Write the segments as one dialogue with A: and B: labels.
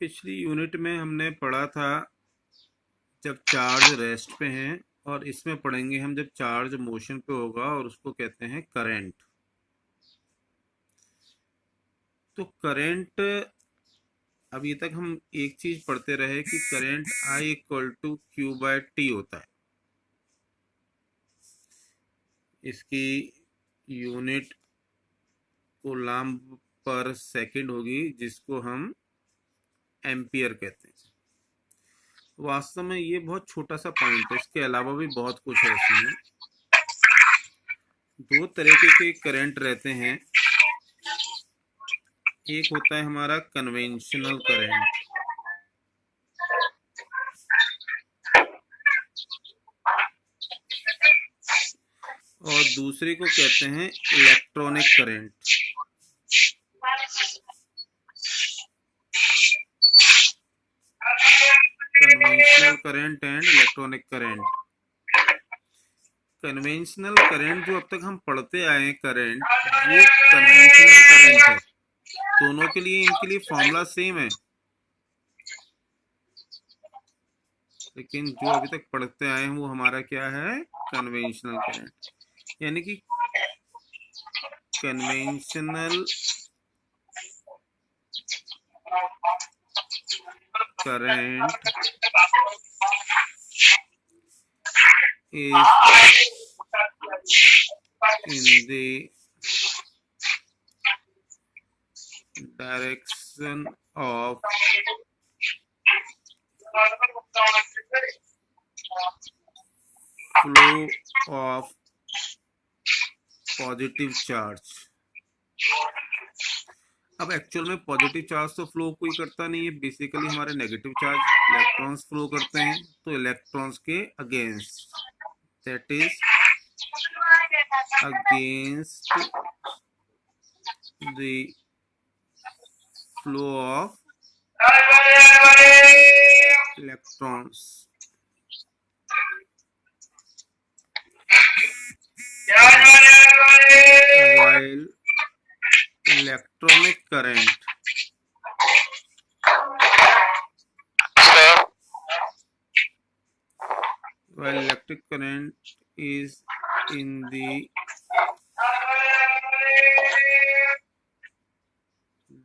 A: पिछली यूनिट में हमने पढ़ा था जब चार्ज रेस्ट पे हैं, और इसमें पढ़ेंगे हम जब चार्ज मोशन पे होगा और उसको कहते हैं करंट। तो करंट, अभी तक हम एक चीज पढ़ते रहे कि current I equal to Q by T होता है। इसकी यूनिट कूलम्ब पर सेकंड होगी, जिसको हम एम्पियर कहते हैं। वास्तव में ये बहुत छोटा सा पॉइंट है, इसके अलावा भी बहुत कुछ है इसमें। दो तरीके के करंट रहते हैं। एक होता है हमारा कन्वेंशनल करंट, और दूसरे को कहते हैं electronic current. Conventional current and electronic current. Conventional current जो अब तक हम पढ़ते आए हैं करंट, वो कन्वेंशनल करंट है। दोनों के लिए इनके लिए फॉर्मूला सेम है, लेकिन जो अभी तक पढ़ते आए हैं वो हमारा क्या है, कन्वेंशनल करंट। यानी कि conventional current is in the direction of flow of positive charge. अब एक्चुअल में पॉजिटिव चार्ज तो फ्लो कोई करता नहीं है, बेसिकली हमारे नेगेटिव चार्ज इलेक्ट्रॉन्स फ्लो करते हैं। तो इलेक्ट्रॉन्स के against, that is against the flow of electrons, while electronic current electric current is in the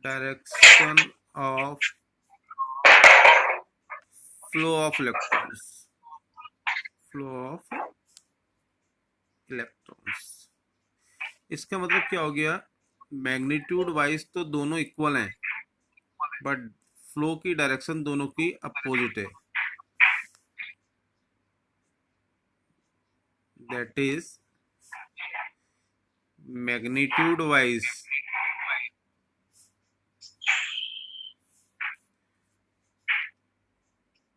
A: direction of flow of electrons, इसका मतलब क्या हो गया, मैग्नीट्यूड वाइज तो दोनों इक्वल हैं, बट फ्लो की डायरेक्शन दोनों की अपोजिट है। That is magnitude wise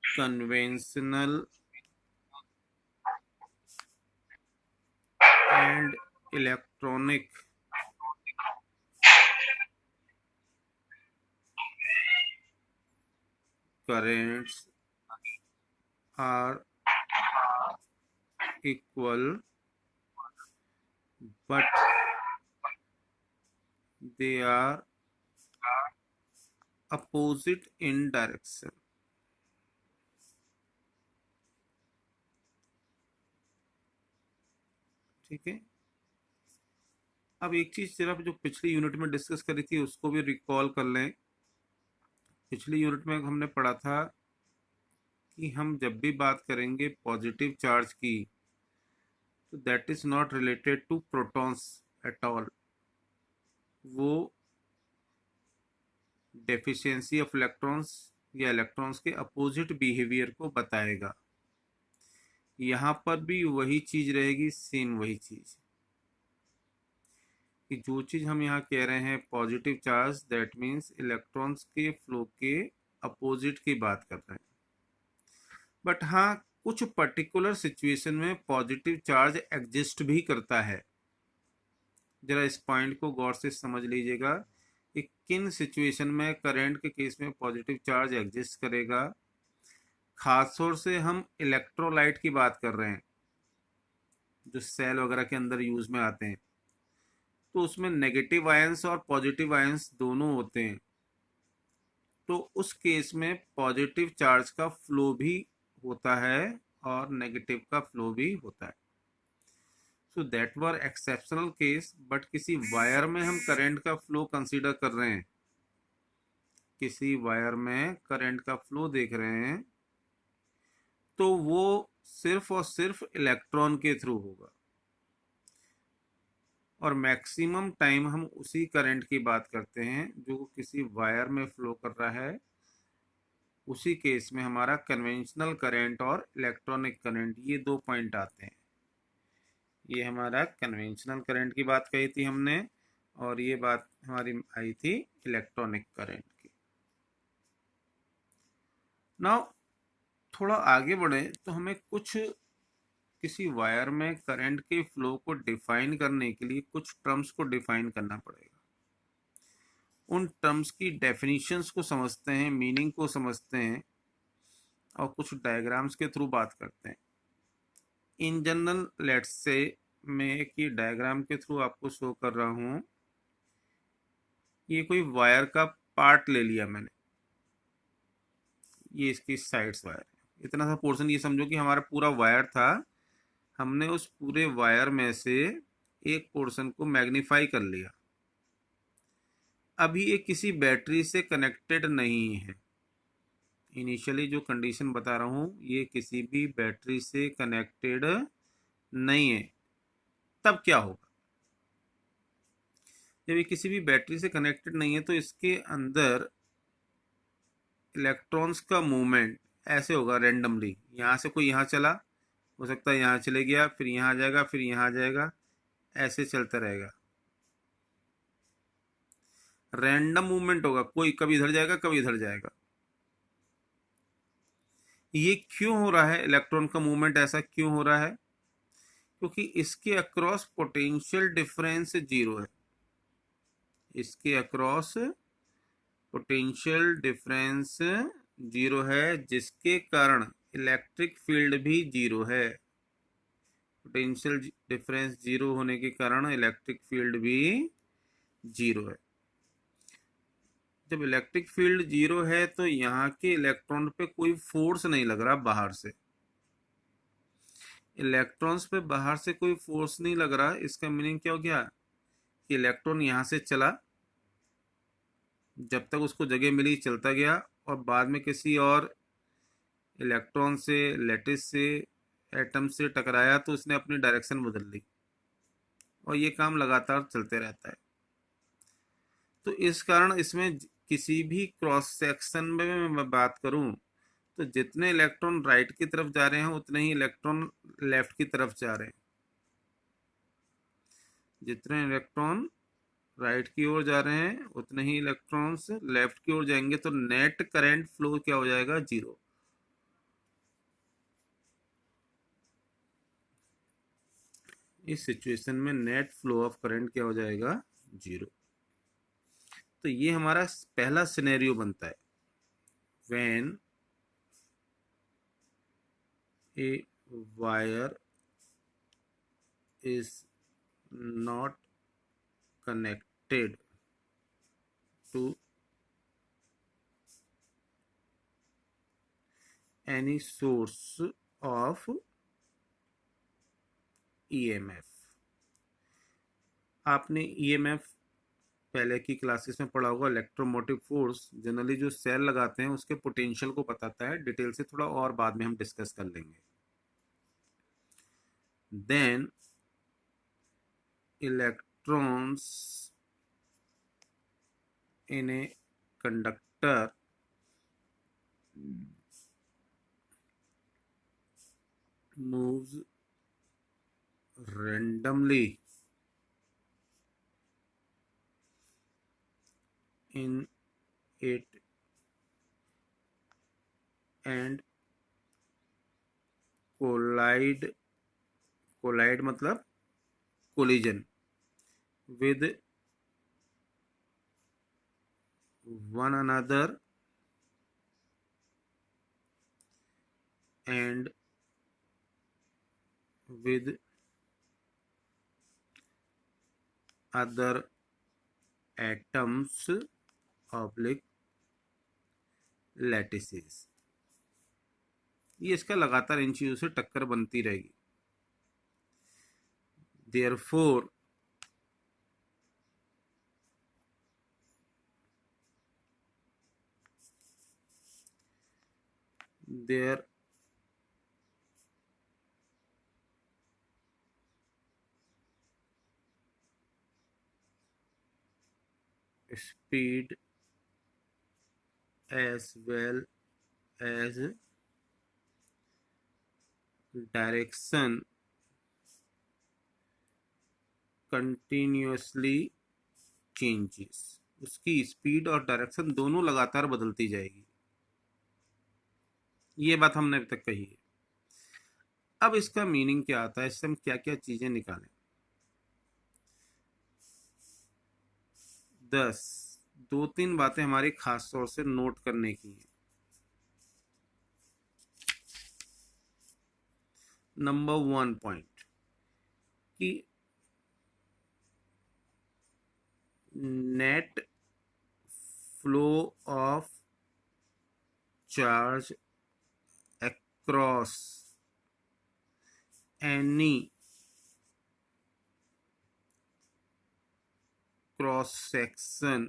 A: conventional and electronic currents are equal, but they are opposite in direction। ठीक है। अब एक चीज सिर्फ जो पिछली यूनिट में डिस्कस करी थी उसको भी रिकॉल कर लें। पिछली यूनिट में हमने पढ़ा था कि हम जब भी बात करेंगे पॉजिटिव चार्ज की, तो that is not related to protons at all. वो डेफिशिएंसी ऑफ इलेक्ट्रॉन्स या इलेक्ट्रॉन्स के अपोजिट बिहेवियर को बताएगा। यहाँ पर भी वही चीज रहेगी, सेम वही चीज कि जो चीज हम यहाँ कह रहे हैं positive charge, that means electrons के फ्लो के अपोजिट की बात कर रहे हैं। बट हाँ, कुछ पर्टिकुलर सिचुएशन में पॉजिटिव चार्ज एग्जिस्ट भी करता है। जरा इस पॉइंट को गौर से समझ लीजिएगा कि किन सिचुएशन में करंट के केस में पॉजिटिव चार्ज एग्जिस्ट करेगा। खासतौर से हम इलेक्ट्रोलाइट की बात कर रहे हैं, जो सेल वगैरह के अंदर यूज में आते हैं। तो उसमें नेगेटिव आयंस और पॉजिटिव आयंस दोनों होते हैं। तो उस केस में पॉजिटिव चार्ज का फ्लो भी होता है और नेगेटिव का फ्लो भी होता है। So that were exceptional case, but किसी वायर में हम करंट का फ्लो कंसीडर कर रहे हैं, किसी वायर में करंट का फ्लो देख रहे हैं, तो वो सिर्फ और सिर्फ इलेक्ट्रॉन के थ्रू होगा और मैक्सिमम टाइम हम उसी करंट की बात करते हैं जो किसी वायर में फ्लो कर रहा है। उसी केस में हमारा कन्वेंशनल करंट और इलेक्ट्रॉनिक करंट, ये दो पॉइंट आते हैं। ये हमारा कन्वेंशनल करंट की बात कही थी हमने और ये बात हमारी आई थी इलेक्ट्रॉनिक करंट की। नाउ थोड़ा आगे बढ़े तो हमें कुछ किसी वायर में करंट के फ्लो को डिफाइन करने के लिए कुछ टर्म्स को डिफाइन करना पड़ेगा। उन टर्म्स की डेफिनेशंस को समझते हैं, मीनिंग को समझते हैं और कुछ डायग्राम्स के थ्रू बात करते हैं। इन जनरल लेट्स से मैं एक ये डायग्राम के थ्रू आपको शो कर रहा हूँ। ये कोई वायर का पार्ट ले लिया मैंने, ये इसकी साइड्स वायर है। इतना सा पोर्शन ये समझो कि हमारा पूरा वायर था, हमने उस पूरे वायर में से एक पोर्शन को मैग्नीफाई कर लिया। अभी ये किसी बैटरी से कनेक्टेड नहीं है। इनिशियली जो कंडीशन बता रहा हूँ ये किसी भी बैटरी से कनेक्टेड नहीं है। तब क्या होगा? जब ये किसी भी बैटरी से कनेक्टेड नहीं है तो इसके अंदर इलेक्ट्रॉन्स का मूवमेंट ऐसे होगा रैंडमली। यहाँ से कोई यहाँ चला, हो सकता है यहाँ चले गया, फिर यहाँ आ जाएगा, फिर यहाँ आ जाएगा, ऐसे चलता रहेगा। रैंडम मूवमेंट होगा, कोई कभी इधर जाएगा कभी इधर जाएगा। ये क्यों हो रहा है? इलेक्ट्रॉन का मूवमेंट ऐसा क्यों हो रहा है? क्योंकि इसके अक्रॉस पोटेंशियल डिफरेंस जीरो है। इसके अक्रॉस पोटेंशियल डिफरेंस जीरो है, जिसके कारण इलेक्ट्रिक फील्ड भी जीरो है। पोटेंशियल डिफरेंस जीरो होने के कारण इलेक्ट्रिक फील्ड भी जीरो है। जब इलेक्ट्रिक फील्ड जीरो है तो यहाँ के इलेक्ट्रॉन पे कोई फोर्स नहीं लग रहा बाहर से। इलेक्ट्रॉन्स पे बाहर से कोई फोर्स नहीं लग रहा, इसका मीनिंग क्या हो गया कि इलेक्ट्रॉन यहाँ से चला, जब तक उसको जगह मिली चलता गया और बाद में किसी और इलेक्ट्रॉन से, लैटिस से, एटम से टकराया तो उसने अपनी डायरेक्शन बदल ली और ये काम लगातार चलते रहता है। तो इस कारण इसमें किसी भी क्रॉस सेक्शन में मैं बात करूं तो जितने इलेक्ट्रॉन राइट की तरफ जा रहे हैं उतने ही इलेक्ट्रॉन लेफ्ट की तरफ जा रहे हैं। जितने इलेक्ट्रॉन राइट की ओर जा रहे हैं उतने ही इलेक्ट्रॉन्स लेफ्ट की ओर जाएंगे, तो नेट करंट फ्लो क्या हो जाएगा? जीरो। इस सिचुएशन में नेट फ्लो ऑफ करंट क्या हो जाएगा? जीरो। तो ये हमारा पहला सिनेरियो बनता है, when a wire is not connected to any source of EMF। आपने EMF पहले की क्लासेस में पढ़ा होगा। इलेक्ट्रोमोटिव फोर्स जनरली जो सेल लगाते हैं उसके पोटेंशियल को बताता है। डिटेल से थोड़ा और बाद में हम डिस्कस कर लेंगे। Then electrons in a conductor moves randomly in it and collide मतलब collision with one another and with other atoms oblique lattices. ये इसका लगातार इन चीजों से टक्कर बनती रहेगी। Therefore there speed as well as direction continuously changes। उसकी स्पीड और डायरेक्शन दोनों लगातार बदलती जाएगी। ये बात हमने अभी तक कही है। अब इसका मीनिंग क्या आता है, इससे हम क्या क्या चीजें निकालें। 10 2-3 बातें हमारी खास तौर से नोट करने की हैं। नंबर 1 पॉइंट कि net flow of charge across any cross section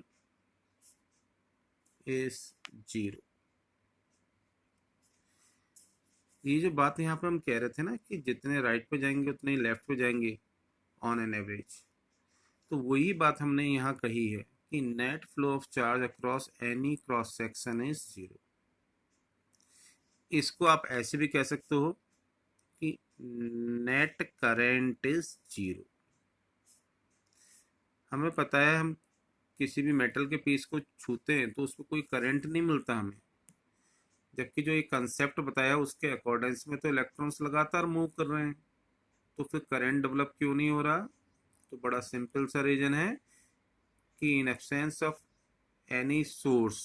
A: is 0। ये जो बात यहाँ पे हम कह रहे थे ना कि जितने राइट पे जाएंगे उतने ही लेफ्ट पे जाएंगे ऑन एन एवरेज, तो वही बात हमने यहाँ कही है कि net flow of charge across any cross section is 0। इसको आप ऐसे भी कह सकते हो कि नेट करंट इज 0। हमें पता है हम किसी भी मेटल के पीस को छूते हैं तो उसमें कोई करंट नहीं मिलता हमें, जबकि जो एक कंसेप्ट बताया उसके अकॉर्डेंस में तो इलेक्ट्रॉन्स लगातार मूव कर रहे हैं, तो फिर करंट डेवलप क्यों नहीं हो रहा। तो बड़ा सिंपल सा रीजन है कि in absence of any source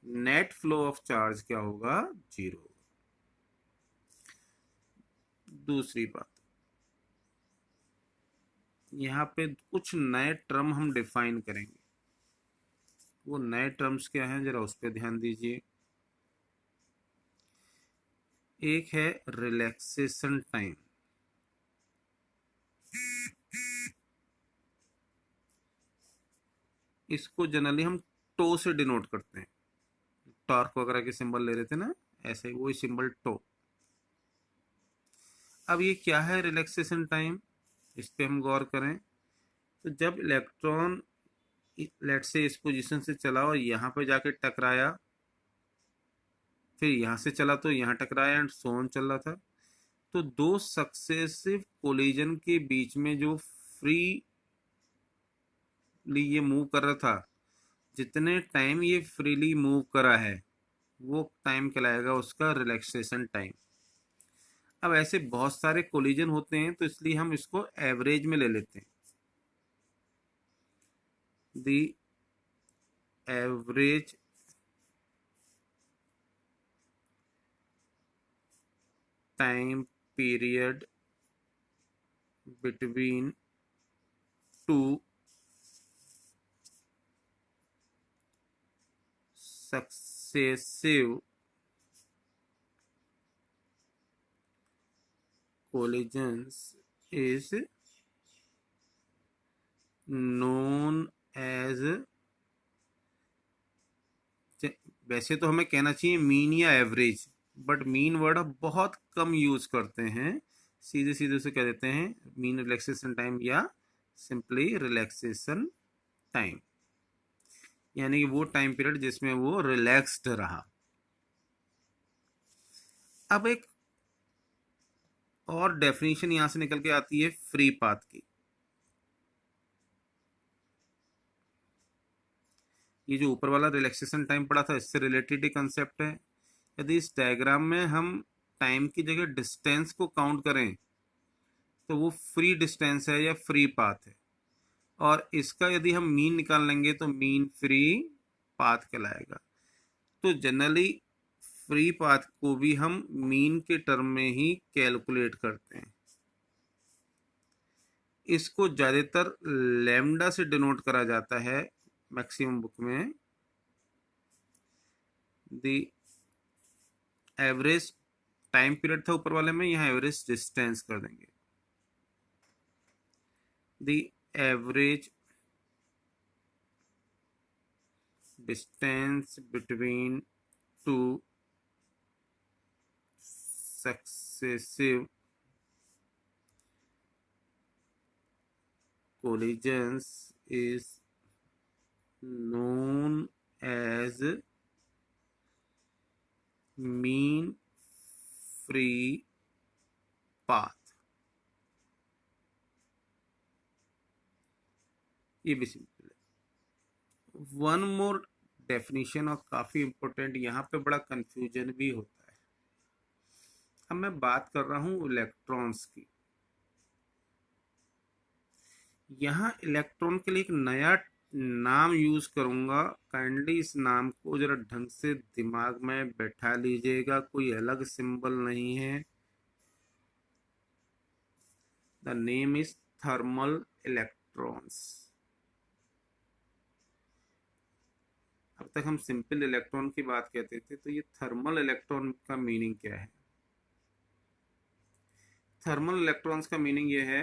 A: net flow of charge क्या होगा, 0। दूसरी बात, यहाँ पे कुछ नए टर्म हम डिफाइन करेंगे। वो नए टर्म्स क्या हैं, जरा उस पर ध्यान दीजिए। एक है रिलैक्सेशन टाइम। इसको जनरली हम टो से डिनोट करते हैं। टॉर्क वगैरह के सिंबल ले रहे थे ना, ऐसे ही वही सिंबल टो। अब ये क्या है रिलैक्सेशन टाइम, इस पे हम गौर करें। तो जब इलेक्ट्रॉन लेट से इस पोजीशन से चला और यहाँ पे जाके टकराया, फिर यहाँ से चला तो यहाँ टकराया एंड सो ऑन चल रहा था, तो दो सक्सेसिव कोलिजन के बीच में जो फ्रीली ये मूव कर रहा था, जितने टाइम ये फ्रीली मूव करा है वो टाइम कहलाएगा उसका रिलैक्सेशन टाइम। अब ऐसे बहुत सारे कोलिजन होते हैं तो इसलिए हम इसको एवरेज में ले लेते हैं। The average time period between two successive collisions is known as, वैसे तो हमें कहना चाहिए मीन या एवरेज, बट मीन वर्ड हम बहुत कम यूज करते हैं, सीधे सीधे उसे कह देते हैं मीन रिलैक्सेशन टाइम या सिंपली रिलैक्सेशन टाइम, यानी कि वो टाइम पीरियड जिसमें वो रिलैक्स्ड रहा। अब एक और डेफिनेशन यहां से निकल के आती है फ्री पाथ की। ये जो ऊपर वाला रिलैक्सेशन टाइम पड़ा था इससे रिलेटेड ही कंसेप्ट है। यदि इस डायग्राम में हम टाइम की जगह डिस्टेंस को काउंट करें तो वो फ्री डिस्टेंस है या फ्री पाथ है, और इसका यदि हम मीन निकाल लेंगे तो मीन फ्री पाथ कहलाएगा। तो जनरली फ्री पाथ को भी हम मीन के टर्म में ही कैलकुलेट करते हैं। इसको ज्यादातर लैम्डा से डिनोट करा जाता है मैक्सिमम बुक में, द एवरेज टाइम पीरियड था ऊपर वाले में, यहाँ एवरेज डिस्टेंस कर देंगे। The average distance between two successive collisions is known as mean free path। ये भी सिंपल है। वन मोर डेफिनेशन, और काफी इंपॉर्टेंट, यहाँ पे बड़ा कंफ्यूजन भी होता है। अब मैं बात कर रहा हूँ इलेक्ट्रॉन्स की। यहाँ इलेक्ट्रॉन के लिए एक नया नाम यूज करूंगा, काइंडली इस नाम को जरा ढंग से दिमाग में बैठा लीजिएगा, कोई अलग सिंबल नहीं है। The name is thermal electrons. अब तक हम सिंपल इलेक्ट्रॉन की बात कहते थे, तो ये थर्मल इलेक्ट्रॉन का मीनिंग क्या है? थर्मल इलेक्ट्रॉन्स का मीनिंग ये है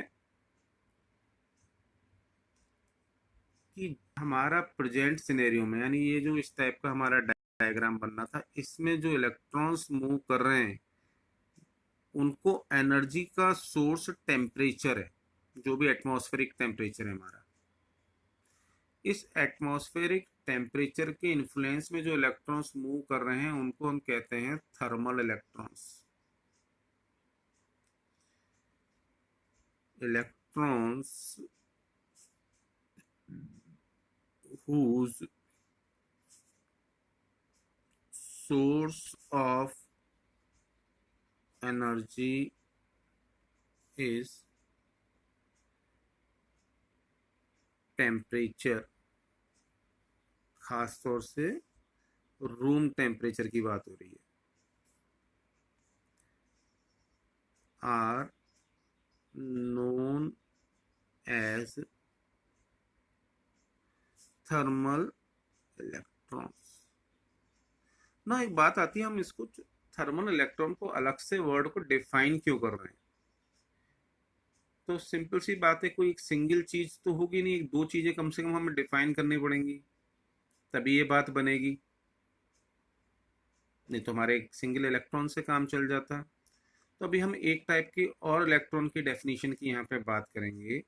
A: कि हमारा प्रेजेंट सिनेरियो में, यानी ये जो इस टाइप का हमारा डायग्राम बनना था, इसमें जो इलेक्ट्रॉन्स मूव कर रहे हैं उनको एनर्जी का सोर्स टेम्परेचर है, जो भी एटमॉस्फेरिक टेम्परेचर है हमारा। इस एटमॉस्फेरिक टेम्परेचर के इन्फ्लुएंस में जो इलेक्ट्रॉन्स मूव कर रहे हैं उनको हम कहते हैं thermal electrons. Electrons whose source of energy is temperature, खास तौर से रूम टेम्परेचर की बात हो रही है, are known as thermal electrons. ना एक बात आती है, हम इसको थर्मल इलेक्ट्रॉन को अलग से वर्ड को डिफाइन क्यों कर रहे हैं? तो सिंपल सी बात है, कोई एक सिंगल चीज तो होगी नहीं, एक दो चीजें कम से कम हमें डिफाइन करनी पड़ेंगी, तभी ये बात बनेगी, नहीं तो हमारे एक सिंगल इलेक्ट्रॉन से काम चल जाता। तो अभी हम एक टाइप की और इलेक्ट्रॉन की डेफिनेशन की यहाँ पे बात करेंगे,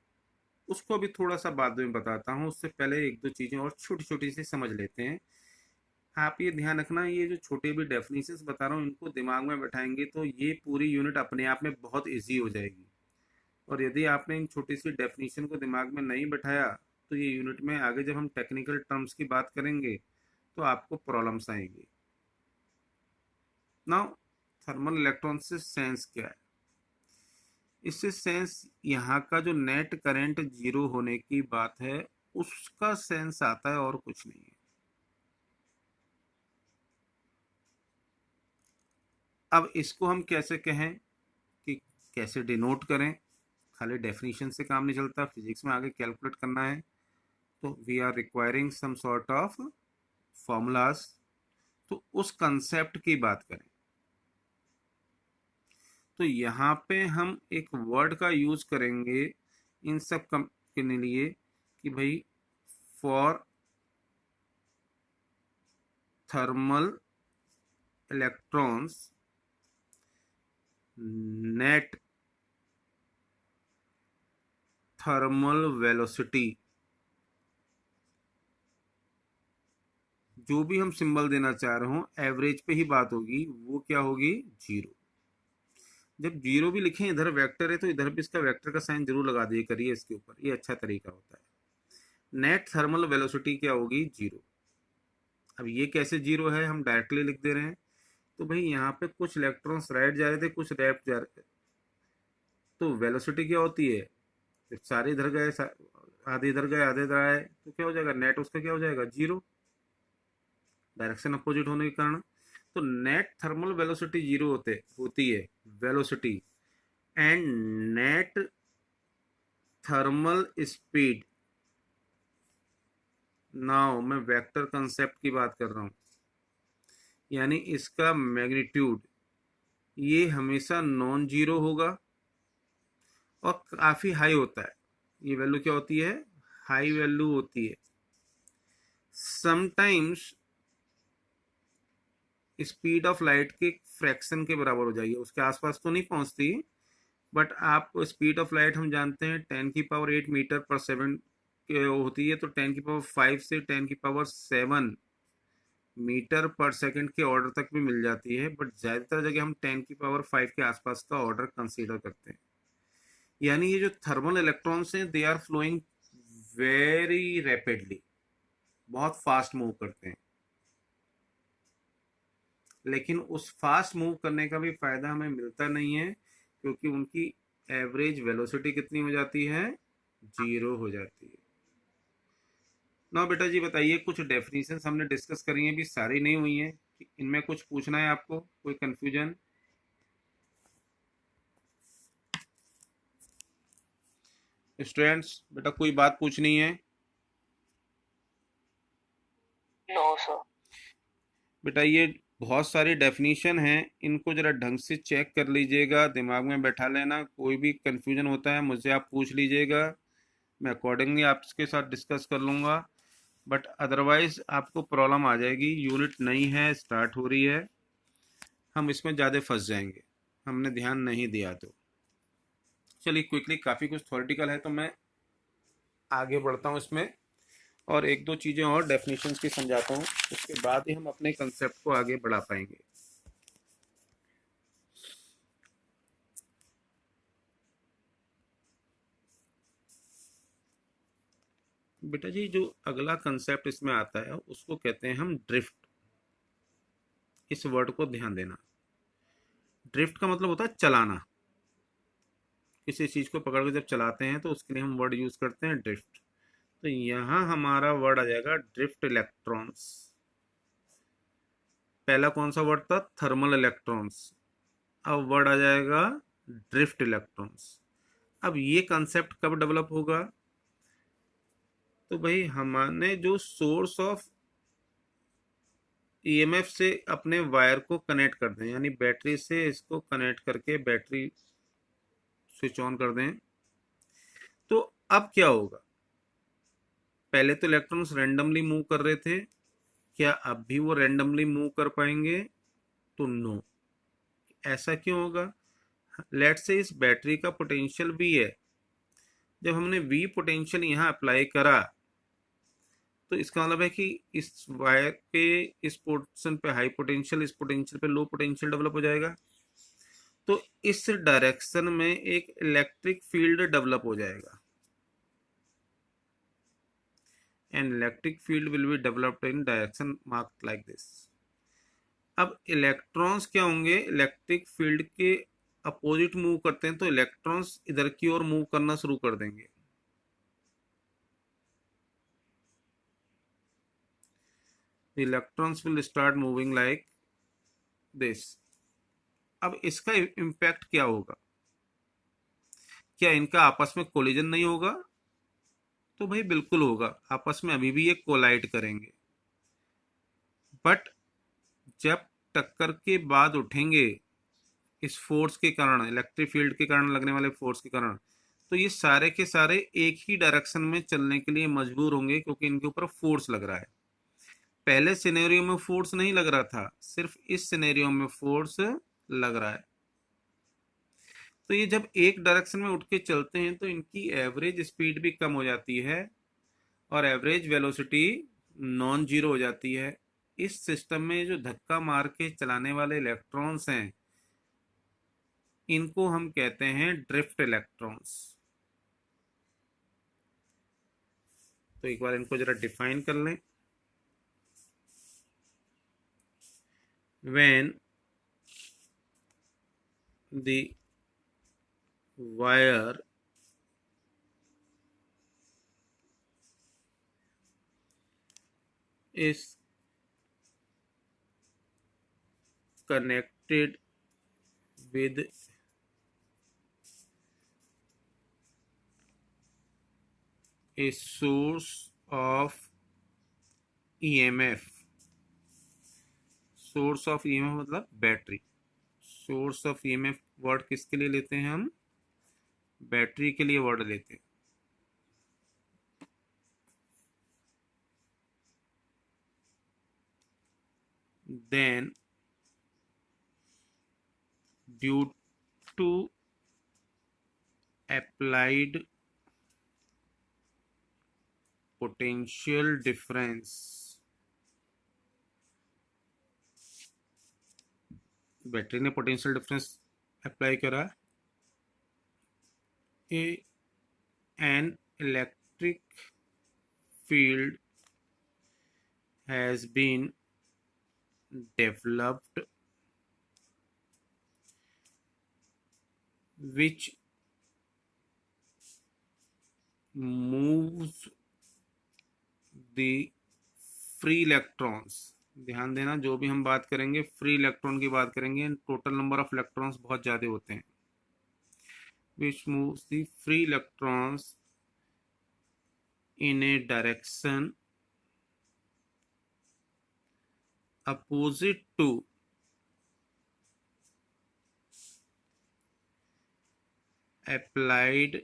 A: उसको अभी थोड़ा सा बाद में बताता हूँ। उससे पहले एक दो चीजें और छोटी छोटी सी समझ लेते हैं। आप ये ध्यान रखना, ये जो छोटे भी डेफिनेशंस बता रहा हूँ इनको दिमाग में बैठाएंगे तो ये पूरी यूनिट अपने आप में बहुत ईजी हो जाएगी। और यदि आपने इन छोटी सी डेफिनेशन को दिमाग में नहीं बैठाया तो ये यूनिट में आगे जब हम टेक्निकल टर्म्स की बात करेंगे तो आपको प्रॉब्लम्स आएंगी। नाउ थर्मल इलेक्ट्रॉन से सेंस क्या है? इससे सेंस यहाँ का जो नेट करंट जीरो होने की बात है उसका सेंस आता है, और कुछ नहीं है। अब इसको हम कैसे कहें कि कैसे डिनोट करें? खाली डेफिनेशन से काम नहीं चलता, फिजिक्स में आगे कैलकुलेट करना है, तो we are requiring some sort of formulas. तो उस कंसेप्ट की बात करें तो यहाँ पे हम एक वर्ड का यूज करेंगे इन सब के लिए कि भाई for thermal electrons net thermal velocity, जो भी हम सिंबल देना चाह रहे हो एवरेज पे ही बात होगी, वो क्या होगी? जीरो। जब जीरो भी लिखें, इधर वेक्टर है तो इधर भी इसका वेक्टर का साइन जरूर लगा दिए करिए इसके ऊपर, ये अच्छा तरीका होता है। नेट थर्मल वेलोसिटी क्या होगी? जीरो। अब ये कैसे जीरो है, हम डायरेक्टली लिख दे रहे हैं। तो भाई यहाँ पे कुछ इलेक्ट्रॉन्स राइट जा रहे थे, कुछ लेफ्ट जा रहे थे, तो वेलोसिटी क्या होती है? जब सारे इधर गए, आधे इधर गए आधे इधर आए, तो क्या हो जाएगा? नेट उसका क्या हो जाएगा? जीरो, डायरेक्शन अपोजिट होने के कारण। तो नेट थर्मल वेलोसिटी जीरो होती है velocity, and net thermal speed. Now मैं वेक्टर कंसेप्ट की बात कर रहा हूं, यानी इसका मैग्नीट्यूड ये हमेशा नॉन जीरो होगा और काफ़ी हाई होता है। ये वैल्यू क्या होती है? हाई वैल्यू होती है। समटाइम्स स्पीड ऑफ लाइट के फ्रैक्शन के बराबर हो जाएगी, उसके आसपास तो नहीं पहुंचती, बट आप स्पीड ऑफ लाइट हम जानते हैं 10⁸ होती है, तो 10⁵ से 10⁵ मीटर पर सेकंड के ऑर्डर तक भी मिल जाती है, बट ज़्यादातर जगह हम 10⁵ के आसपास का ऑर्डर कंसीडर करते हैं। यानी ये जो थर्मल इलेक्ट्रॉन्स हैं they are flowing very rapidly, बहुत फास्ट मूव करते हैं। लेकिन उस फास्ट मूव करने का भी फायदा हमें मिलता नहीं है, क्योंकि उनकी एवरेज वेलोसिटी कितनी हो जाती है? जीरो हो जाती है। ना बेटा जी बताइए, कुछ डेफिनेशंस हमने डिस्कस करी हैं, अभी सारी नहीं हुई हैं, इनमें कुछ पूछना है आपको? कोई कंफ्यूजन? स्टूडेंट्स बेटा कोई बात पूछनी है?
B: No sir.
A: बेटा ये बहुत सारी डेफिनेशन हैं, इनको जरा ढंग से चेक कर लीजिएगा, दिमाग में बैठा लेना। कोई भी कंफ्यूजन होता है मुझसे आप पूछ लीजिएगा, मैं अकॉर्डिंगली आपके साथ डिस्कस कर लूँगा। बट अदरवाइज आपको प्रॉब्लम आ जाएगी, यूनिट नई है, स्टार्ट हो रही है, हम इसमें ज़्यादा फंस जाएंगे, हमने ध्यान नहीं दिया तो। चलिए क्विकली, काफ़ी कुछ थ्योरेटिकल है तो मैं आगे बढ़ता हूँ इसमें, और एक दो चीज़ें और डेफिनेशंस की समझाता हूँ, उसके बाद ही हम अपने कंसेप्ट को आगे बढ़ा पाएंगे। बेटा जी जो अगला कंसेप्ट इसमें आता है उसको कहते हैं हम ड्रिफ्ट। इस वर्ड को ध्यान देना। ड्रिफ्ट का मतलब होता है चलाना। किसी चीज़ को पकड़ के जब चलाते हैं तो उसके लिए हम वर्ड यूज़ करते हैं ड्रिफ्ट। तो यहाँ हमारा वर्ड आ जाएगा ड्रिफ्ट इलेक्ट्रॉन्स। पहला कौन सा वर्ड था? Thermal electrons. अब वर्ड आ जाएगा ड्रिफ्ट इलेक्ट्रॉन्स। अब ये कंसेप्ट कब डेवलप होगा? तो भाई हमने जो सोर्स ऑफ ईएमएफ से अपने वायर को कनेक्ट कर दें, यानी बैटरी से इसको कनेक्ट करके बैटरी स्विच ऑन कर दें, तो अब क्या होगा? पहले तो इलेक्ट्रॉन्स रैंडमली मूव कर रहे थे, क्या अब भी वो रैंडमली मूव कर पाएंगे? तो नो। ऐसा क्यों होगा? लेट्स से इस बैटरी का पोटेंशियल वी है, जब हमने वी पोटेंशियल यहाँ अप्लाई करा तो इसका मतलब है कि इस वायर के इस पोर्शन पे हाई पोटेंशियल, इस पोटेंशियल पे लो पोटेंशियल डेवलप हो जाएगा, तो इस डायरेक्शन में एक इलेक्ट्रिक फील्ड डेवलप हो जाएगा। And electric field will be developed in direction marked like this. अब इलेक्ट्रॉन्स क्या होंगे? इलेक्ट्रिक फील्ड के अपोजिट मूव करते हैं, तो इलेक्ट्रॉन्स इधर की ओर मूव करना शुरू कर देंगे। Electrons will start moving like this. अब इसका इम्पैक्ट क्या होगा? क्या इनका आपस में कोलिजन नहीं होगा? तो भाई बिल्कुल होगा, आपस में अभी भी ये कोलाइड करेंगे, बट जब टक्कर के बाद उठेंगे इस फोर्स के कारण, इलेक्ट्रिक फील्ड के कारण लगने वाले फोर्स के कारण, तो ये सारे के सारे एक ही डायरेक्शन में चलने के लिए मजबूर होंगे, क्योंकि इनके ऊपर फोर्स लग रहा है। पहले सिनेरियो में फोर्स नहीं लग रहा था, सिर्फ इस सिनेरियो में फोर्स लग रहा है। तो ये जब एक डायरेक्शन में उठ के चलते हैं तो इनकी एवरेज स्पीड भी कम हो जाती है और एवरेज वेलोसिटी नॉन जीरो हो जाती है। इस सिस्टम में जो धक्का मार के चलाने वाले इलेक्ट्रॉन्स हैं इनको हम कहते हैं ड्रिफ्ट इलेक्ट्रॉन्स। तो एक बार इनको जरा डिफाइन कर लें। When the wire is connected with a source of EMF, source of EMF मतलब battery. Source of EMF word किसके लिए लेते हैं हम? बैटरी के लिए वर्ड लेते हैं। Then due to applied potential difference, battery ने पोटेंशियल डिफरेंस अप्लाई करा, a an electric field has been developed which moves the free electrons। ध्यान देना, जो भी हम बात करेंगे फ्री इलेक्ट्रॉन की बात करेंगे, टोटल नंबर ऑफ इलेक्ट्रॉन्स बहुत ज़्यादा होते हैं। which moves the free electrons in a direction opposite to applied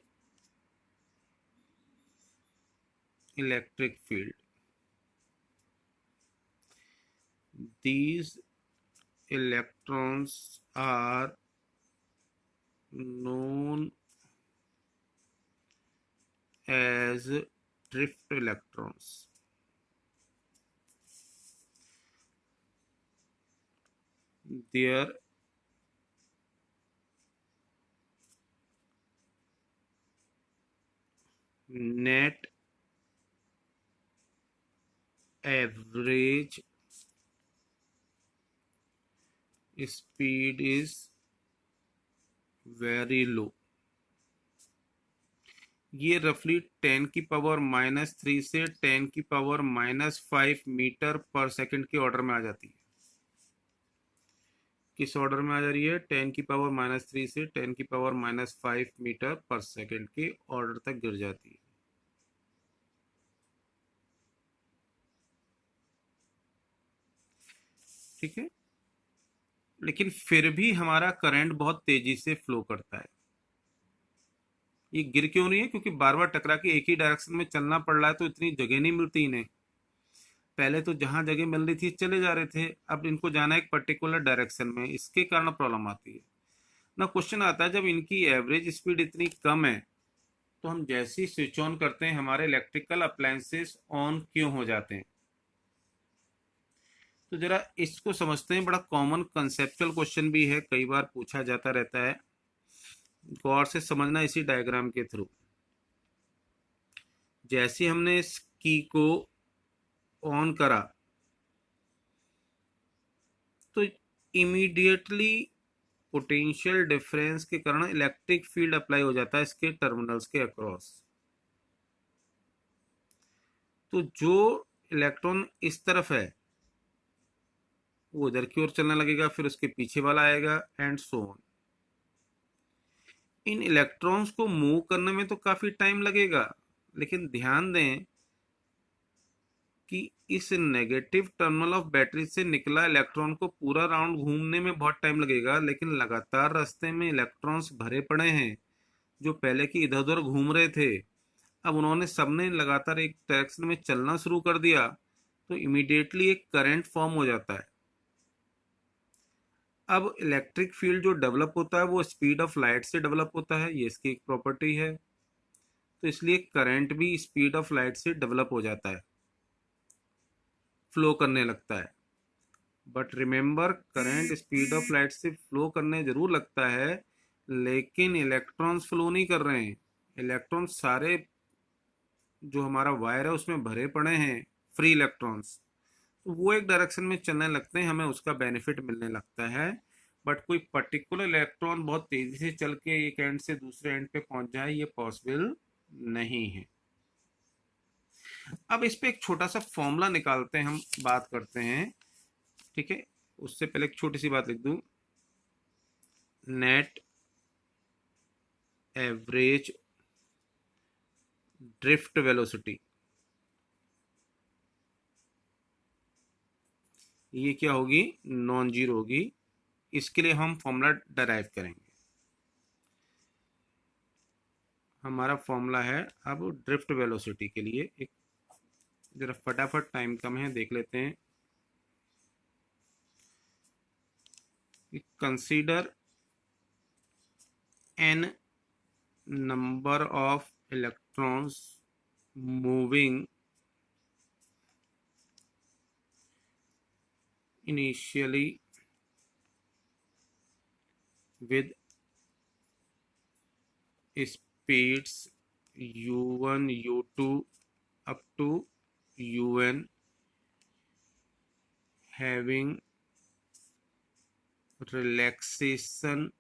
A: electric field। These electrons are known as drift electrons। Their net average speed is very low। ये रफली 10 की power -3 से 10 की power -5 metre पर सेकंड के order में आ जाती है। किस ऑर्डर में आ जा रही है? 10 की पावर -3 से 10 की पावर -5 मीटर पर सेकंड के ऑर्डर तक गिर जाती है। ठीक है, लेकिन फिर भी हमारा करंट बहुत तेजी से फ्लो करता है। ये गिर क्यों रही है? क्योंकि बार बार टकरा के एक ही डायरेक्शन में चलना पड़ रहा है, तो इतनी जगह नहीं मिलती इन्हें। पहले तो जहां जगह मिल रही थी चले जा रहे थे, अब इनको जाना है एक पर्टिकुलर डायरेक्शन में, इसके कारण प्रॉब्लम आती है ना। क्वेश्चन आता है जब इनकी एवरेज स्पीड इतनी कम है तो हम जैसे ही स्विच ऑन करते हैं हमारे इलेक्ट्रिकल अप्लायंसेस ऑन क्यों हो जाते हैं? तो जरा इसको समझते हैं। बड़ा कॉमन कंसेप्चुअल क्वेश्चन भी है, कई बार पूछा जाता रहता है। गौर से समझना इसी डायग्राम के थ्रू। जैसे हमने इस की को ऑन करा तो इमीडिएटली पोटेंशियल डिफरेंस के कारण इलेक्ट्रिक फील्ड अप्लाई हो जाता है इसके टर्मिनल्स के अक्रॉस। तो जो इलेक्ट्रॉन इस तरफ है वो इधर की ओर चलने लगेगा, फिर उसके पीछे वाला आएगा and so on. In electrons को मूव करने में तो काफी टाइम लगेगा, लेकिन ध्यान दें कि इस नेगेटिव टर्मिनल ऑफ बैटरी से निकला इलेक्ट्रॉन को पूरा राउंड घूमने में बहुत टाइम लगेगा, लेकिन लगातार रास्ते में इलेक्ट्रॉन्स भरे पड़े हैं जो पहले की इधर उधर घूम रहे थे। अब उन्होंने सबने लगातार एक डायरेक्शन में चलना शुरू कर दिया तो इमीडिएटली एक करंट फॉर्म हो जाता है। अब इलेक्ट्रिक फील्ड जो डेवलप होता है वो स्पीड ऑफ लाइट से डेवलप होता है, ये इसकी एक प्रॉपर्टी है। तो इसलिए करंट भी स्पीड ऑफ लाइट से डेवलप हो जाता है, फ्लो करने लगता है। But remember, current speed of light से फ्लो करने जरूर लगता है, लेकिन इलेक्ट्रॉन्स फ्लो नहीं कर रहे हैं। इलेक्ट्रॉन सारे जो हमारा वायर है उसमें भरे पड़े हैं, फ्री इलेक्ट्रॉन्स, तो वो एक डायरेक्शन में चलने लगते हैं, हमें उसका बेनिफिट मिलने लगता है। बट कोई पर्टिकुलर इलेक्ट्रॉन बहुत तेजी से चल के एक एंड से दूसरे एंड पे पहुंच जाए, ये पॉसिबल नहीं है। अब इस पे एक छोटा सा फॉर्मूला निकालते हैं, हम बात करते हैं। ठीक है, उससे पहले एक छोटी सी बात लिख दूं। नेट एवरेज ड्रिफ्ट वेलोसिटी, ये क्या होगी, नॉन जीरो होगी। इसके लिए हम फॉर्मूला डराइव करेंगे। हमारा फॉर्मूला है अब ड्रिफ्ट वेलोसिटी के लिए, एक जरा फटाफट, टाइम कम है, देख लेते हैं। Consider n number of electrons moving initially with speeds u1 u2 up to un, having relaxation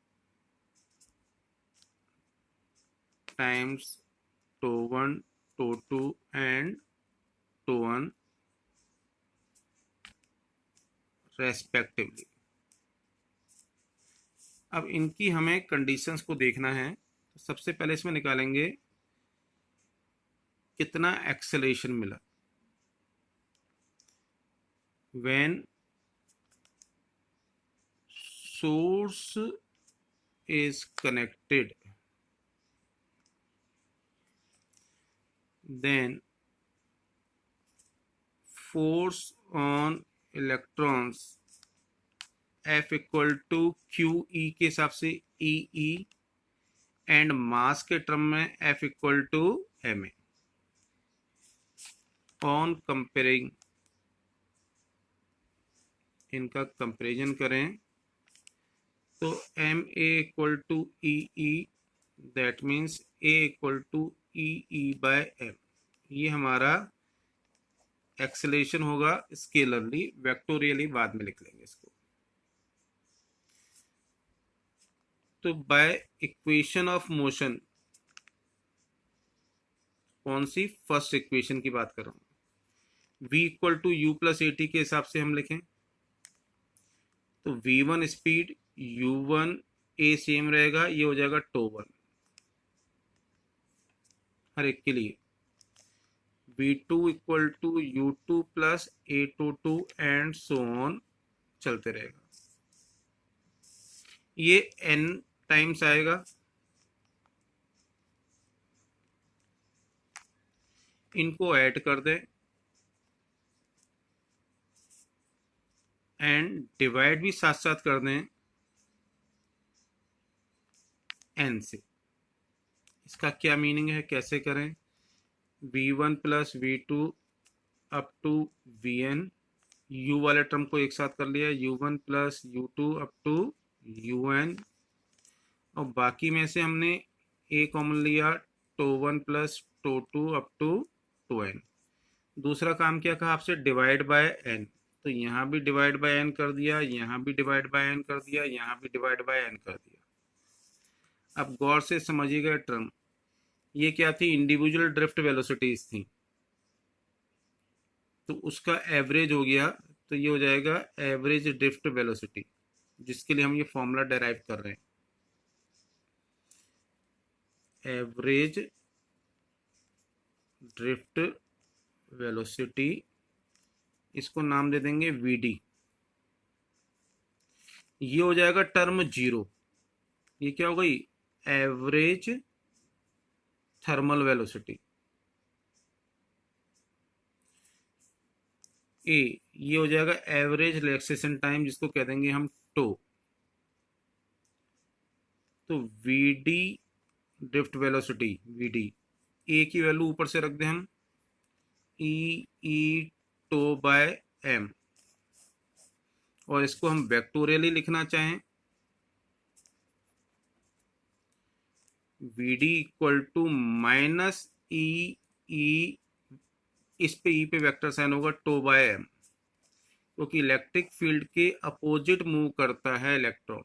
A: times τ1 τ2 and τ1 respectively. अब इनकी हमें कंडीशंस को देखना है। तो सबसे पहले इसमें निकालेंगे कितना एक्सेलरेशन मिला when source is connected, then force on electrons F equal to Q E के हिसाब से ई ई, एंड मास के टर्म में F equal to M A. On comparing, इनका कंपेरिजन करें तो M A equal to E E, that means A equal to E E by M. ये हमारा एक्सेलरेशन होगा स्केलरली, वेक्टोरियली बाद में लिख लेंगे इसको। तो बाय इक्वेशन ऑफ मोशन, कौन सी, फर्स्ट इक्वेशन की बात कर रहा हूं, v equal to U plus A T के हिसाब से हम लिखें तो v1 speed, u1 a same रहेगा, ये हो जाएगा τ1 हर एक के लिए। v2 equal to u2 plus a22 and so on, चलते रहेगा। ये n टाइम्स आएगा। इनको ऐड कर दें एंड डिवाइड भी साथ साथ कर दें n से। इसका क्या मीनिंग है, कैसे करें, v1 plus v2 up to vn, u वाले टर्म को एक साथ कर लिया, u1 plus u2 up to un, और बाकी में से हमने a कॉमन लिया, τ1 प्लस τ2 अप टू n। दूसरा काम क्या कहा आपसे, डिवाइड बाय n, तो यहाँ भी डिवाइड बाय n कर दिया, यहाँ भी डिवाइड बाय n कर दिया, यहाँ भी डिवाइड बाय n कर दिया। अब गौर से समझिएगा टर्म, ये क्या थी, इंडिविजुअल ड्रिफ्ट वेलोसिटीज थी, तो उसका एवरेज हो गया, तो ये हो जाएगा एवरेज ड्रिफ्ट वेलोसिटी, जिसके लिए हम ये फॉर्मूला डेराइव कर रहे हैं। एवरेज ड्रिफ्ट वेलोसिटी, इसको नाम दे देंगे vd। ये हो जाएगा टर्म जीरो, ये क्या हो गई, एवरेज थर्मल वेलोसिटी। ए, ये हो जाएगा एवरेज रिलैक्सेशन टाइम, जिसको कह देंगे हम टो। तो vd ड्रिफ्ट वेलोसिटी, vd, ए की वैल्यू ऊपर से रख दें हम, ई ई टो बाय एम, और इसको हम वेक्टोरियली लिखना चाहें, vd इक्वल टू माइनस ई ई, इस पे ई पे वेक्टर साइन होगा, टो बाय एम, क्योंकि इलेक्ट्रिक फील्ड के अपोजिट मूव करता है इलेक्ट्रॉन।